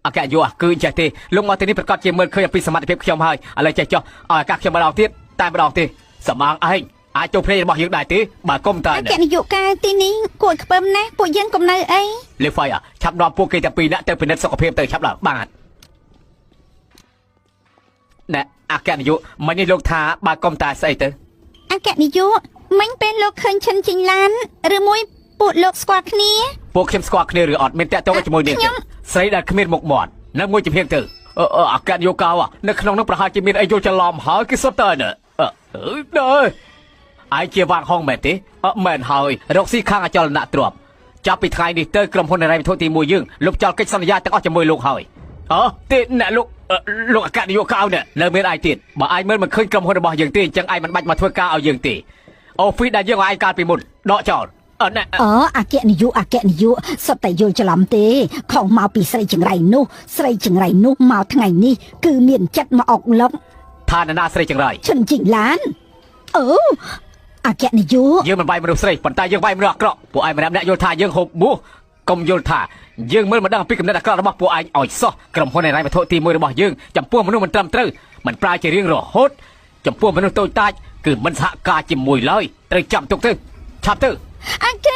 អាកយោគឺចេះទេលោកមកទីនេះប្រកាសជាមើលឃើញពីសមត្ថភាពខ្ញុំហើយឥឡូវចេះចុះឲ្យអាកាខ្ញុំម្ដងទៀតតែម្ដងទេសម្ងឯងអាចចូលភ្នែករបស់យើងដែរទេបើគុំតែអគ្គនាយកការទីនេះគួរខ្ពើមណាស់ពួកយើងកុំនៅអីលេហ្វៃឆាប់នាំពួកគេទាំងពីរនាក់ទៅពិនិត្យសុខភាពទៅឆាប់ឡើងបាទណែអគ្គនាយកមិញនេះលោកថាបើគុំតែស្អីទៅអគ្គនាយកមិញពេលលោកឃើញឈិនជីងឡានឬមួយពួកលោកស្គាល់គ្នាពួកខ្ញុំស្គាល់គ្នាឬអត់មានតាក់ទងជាមួយនេះស្រីដែលគ្មានមុខមាត់នៅមួយជំហៀងទៅអគ្គនាយកកៅនៅក្នុងនោះប្រហែលជាមានអីយល់ច្រឡំហើយគឺសុទ្ធតែណែអាយជាវាងហងមែនទេមែនហើយរកស៊ីខាងអចលនៈទ្រព្យចាប់ពីថ្ងៃនេះទៅក្រុមហ៊ុនហិរញ្ញវត្ថុទី1យើងលុបចោលកិច្ចសន្យាទាំងអស់ជាមួយលោកហើយទេអ្នកលោកអគ្គនាយកកៅនៅមានអាយទៀតបើអាយមើលមិនឃើញក្រុមហ៊ុនរបស់យើងទេអញ្ចឹងអាយមិនបាច់មកធ្វើការឲ្យយើងទេអូហ្វីសដែលយើងឲ្យអាយកាលពីមុនដកចោលអគ្គនាយកសុទ្ធតែយល់ច្រឡំទេខុសមកពីស្រីចង្រៃនោះមកថ្ងៃនេះគឺមានចិត្តមកអុកឡុកថាណាស្រីចង្រៃឈិនជីងឡានអគ្គនាយកយើងមិនបាយមនុស្សស្រីប៉ុន្តែយើងបាយមនុស្សអាក្រក់ពួកឯងម្នាក់យល់ថាយើងហូបមូសកុំយល់ថាយើងមើលមិនដឹងពីកំណត់អាក្រក់របស់ពួកឯងឲ្យសោះក្រុមហ៊ុនហិរញ្ញវត្ថុទី1របស់យើងចំពោះមនុស្សមិនត្រឹមត្រូវមិនប្រើជារៀងរហូតចំពោះមនុស្សតូចតាចគឺមិនសហការជាមួយឡើយត្រូវចាប់ទុកទៅឆាប់ទៅអគ្គ